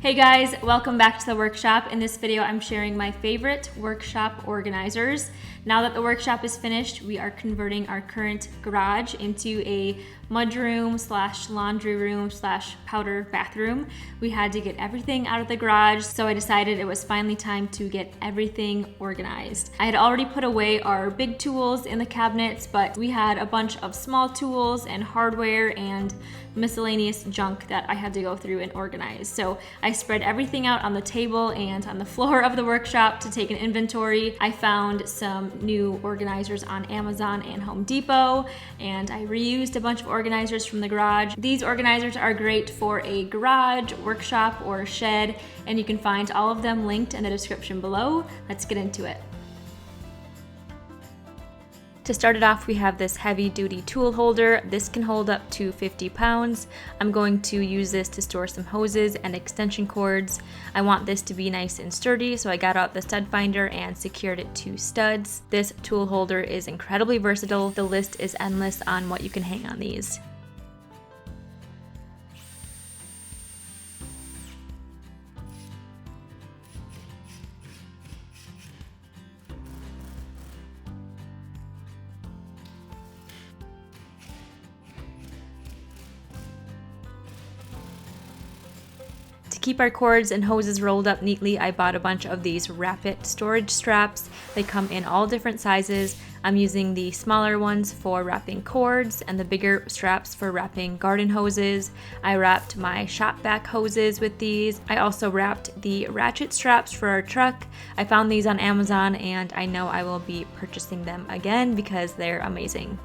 Hey guys, welcome back to the workshop. In this video, I'm sharing my favorite workshop organizers. Now that the workshop is finished, we are converting our current garage into a mudroom slash laundry room slash powder bathroom. We had to get everything out of the garage, so I decided it was finally time to get everything organized. I had already put away our big tools in the cabinets, but we had a bunch of small tools and hardware and miscellaneous junk that I had to go through and organize. So I spread everything out on the table and on the floor of the workshop to take an inventory. I found some new organizers on Amazon and Home Depot, and I reused a bunch of organizers from the garage. These organizers are great for a garage, workshop, or a shed, and you can find all of them linked in the description below. Let's get into it. To start it off, we have this heavy duty tool holder. This can hold up to 50 pounds. I'm going to use this to store some hoses and extension cords. I want this to be nice and sturdy, so I got out the stud finder and secured it to studs. This tool holder is incredibly versatile. The list is endless on what you can hang on these. To keep our cords and hoses rolled up neatly, I bought a bunch of these Wrap-It storage straps. They come in all different sizes. I'm using the smaller ones for wrapping cords and the bigger straps for wrapping garden hoses. I wrapped my shop vac hoses with these. I also wrapped the ratchet straps for our truck. I found these on Amazon and I know I will be purchasing them again because they're amazing.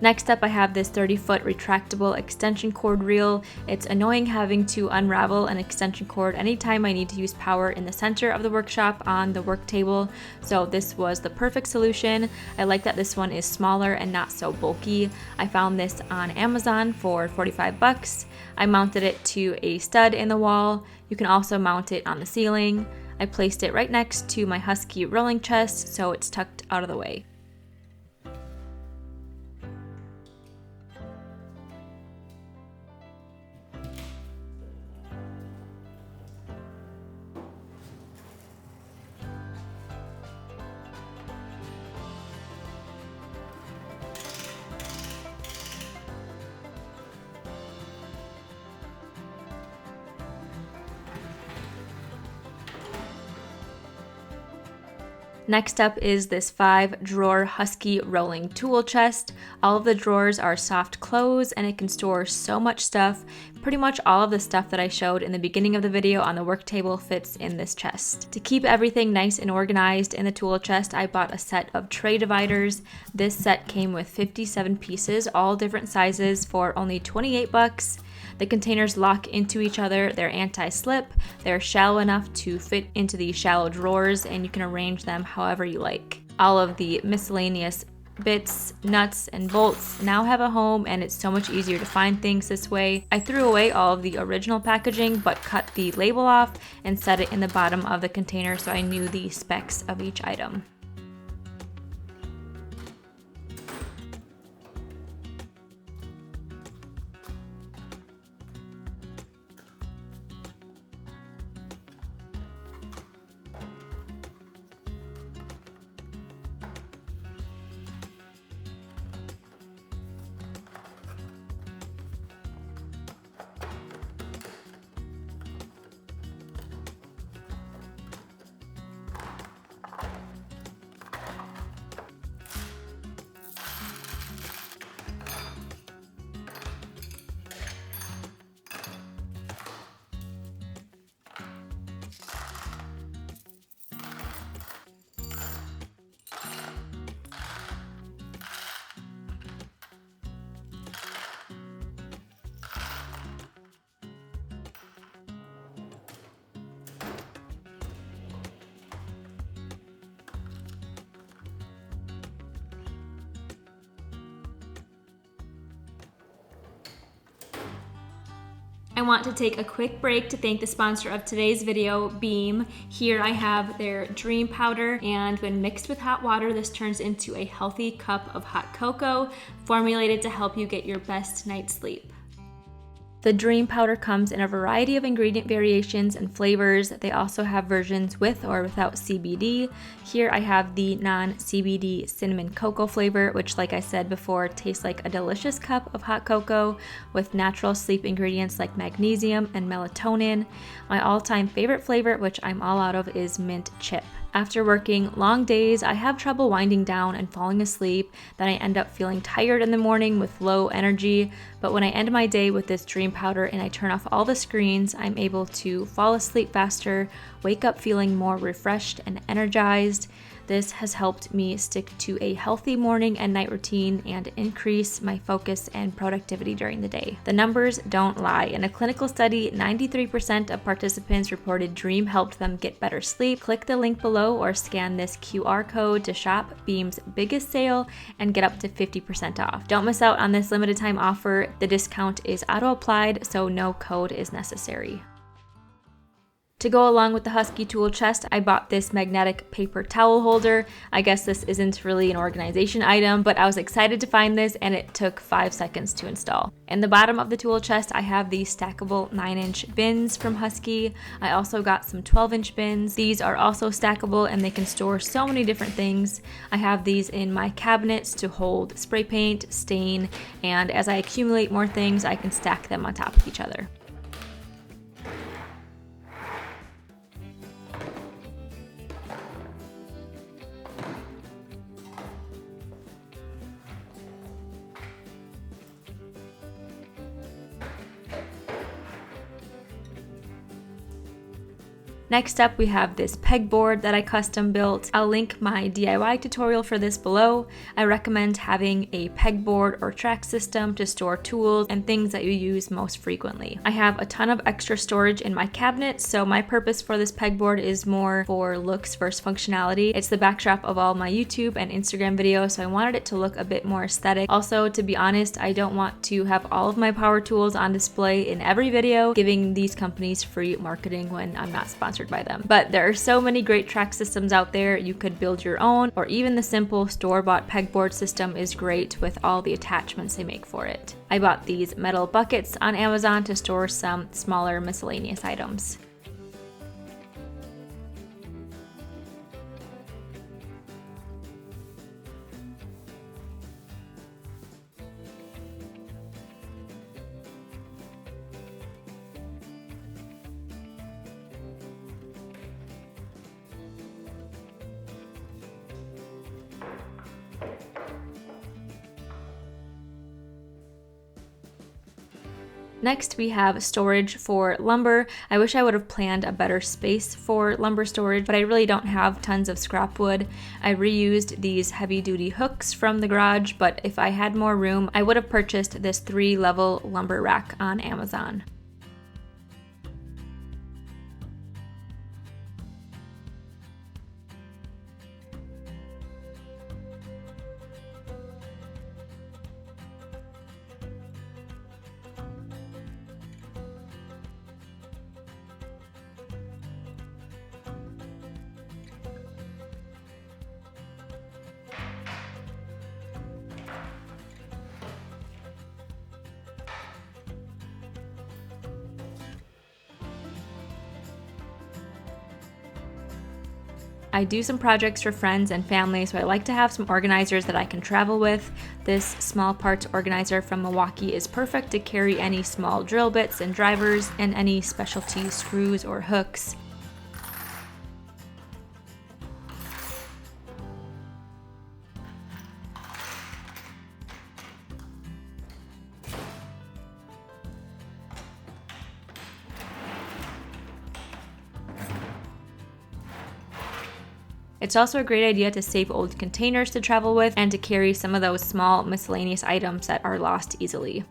Next up, I have this 30-foot retractable extension cord reel. It's annoying having to unravel an extension cord anytime I need to use power in the center of the workshop on the work table, so this was the perfect solution. I like that this one is smaller and not so bulky. I found this on Amazon for 45 bucks. I mounted it to a stud in the wall. You can also mount it on the ceiling. I placed it right next to my Husky rolling chest, so it's tucked out of the way. Next up is this 5-drawer Husky rolling tool chest. All of the drawers are soft close and it can store so much stuff. Pretty much all of the stuff that I showed in the beginning of the video on the work table fits in this chest. To keep everything nice and organized in the tool chest, I bought a set of tray dividers. This set came with 57 pieces, all different sizes, for only 28 bucks. The containers lock into each other, they're anti-slip, they're shallow enough to fit into the shallow drawers, and you can arrange them however you like. All of the miscellaneous bits, nuts, and bolts now have a home, and it's so much easier to find things this way. I threw away all of the original packaging, but cut the label off and set it in the bottom of the container so I knew the specs of each item. I want to take a quick break to thank the sponsor of today's video, Beam. Here I have their Dream Powder, and when mixed with hot water, this turns into a healthy cup of hot cocoa, formulated to help you get your best night's sleep. The Dream Powder comes in a variety of ingredient variations and flavors. They also have versions with or without CBD. Here I have the non-CBD cinnamon cocoa flavor, which, like I said before, tastes like a delicious cup of hot cocoa with natural sleep ingredients like magnesium and melatonin. My all-time favorite flavor, which I'm all out of, is mint chip. After working long days, I have trouble winding down and falling asleep. Then I end up feeling tired in the morning with low energy. But when I end my day with this Dream Powder and I turn off all the screens, I'm able to fall asleep faster, wake up feeling more refreshed and energized. This has helped me stick to a healthy morning and night routine and increase my focus and productivity during the day. The numbers don't lie. In a clinical study, 93% of participants reported Dream helped them get better sleep. Click the link below or scan this QR code to shop Beam's biggest sale and get up to 50% off. Don't miss out on this limited time offer. The discount is auto-applied, so no code is necessary. To go along with the Husky tool chest, I bought this magnetic paper towel holder. I guess this isn't really an organization item, but I was excited to find this and it took 5 seconds to install. In the bottom of the tool chest, I have these stackable 9-inch bins from Husky. I also got some 12-inch bins. These are also stackable and they can store so many different things. I have these in my cabinets to hold spray paint, stain, and as I accumulate more things, I can stack them on top of each other. Next up, we have this pegboard that I custom built. I'll link my DIY tutorial for this below. I recommend having a pegboard or track system to store tools and things that you use most frequently. I have a ton of extra storage in my cabinet, so my purpose for this pegboard is more for looks versus functionality. It's the backdrop of all my YouTube and Instagram videos, so I wanted it to look a bit more aesthetic. Also, to be honest, I don't want to have all of my power tools on display in every video, giving these companies free marketing when I'm not sponsored by them. But there are so many great track systems out there. You could build your own, or even the simple store-bought pegboard system is great with all the attachments they make for it. I bought these metal buckets on Amazon to store some smaller miscellaneous items. Next, we have storage for lumber. I wish I would have planned a better space for lumber storage, but I really don't have tons of scrap wood. I reused these heavy-duty hooks from the garage, but if I had more room, I would have purchased this 3-level lumber rack on Amazon. I do some projects for friends and family, so I like to have some organizers that I can travel with. This small parts organizer from Milwaukee is perfect to carry any small drill bits and drivers and any specialty screws or hooks. It's also a great idea to save old containers to travel with and to carry some of those small miscellaneous items that are lost easily.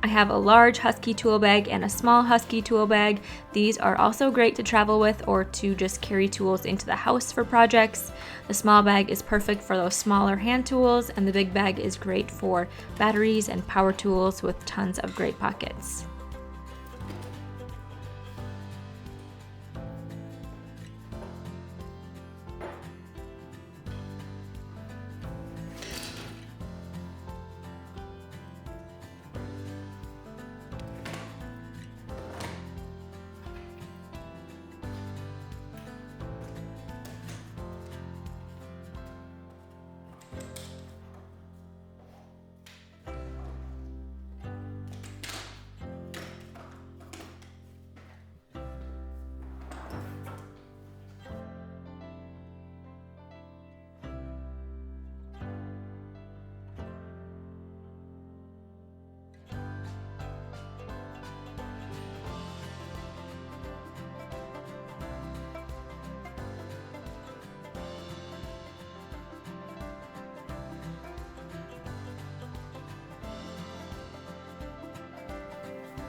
I have a large Husky tool bag and a small Husky tool bag. These are also great to travel with or to just carry tools into the house for projects. The small bag is perfect for those smaller hand tools, and the big bag is great for batteries and power tools with tons of great pockets.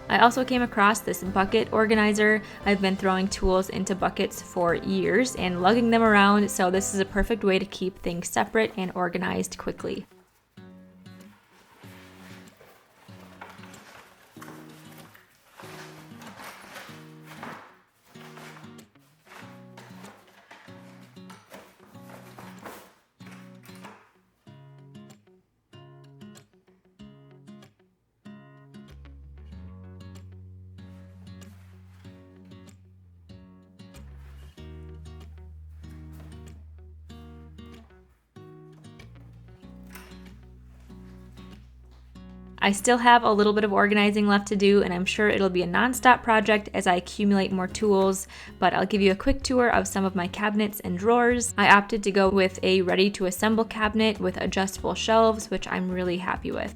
I also came across this bucket organizer. I've been throwing tools into buckets for years and lugging them around, so this is a perfect way to keep things separate and organized quickly. I still have a little bit of organizing left to do, and I'm sure it'll be a non-stop project as I accumulate more tools, but I'll give you a quick tour of some of my cabinets and drawers. I opted to go with a ready-to-assemble cabinet with adjustable shelves, which I'm really happy with.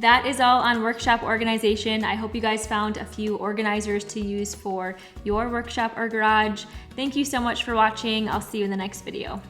That is all on workshop organization. I hope you guys found a few organizers to use for your workshop or garage. Thank you so much for watching. I'll see you in the next video.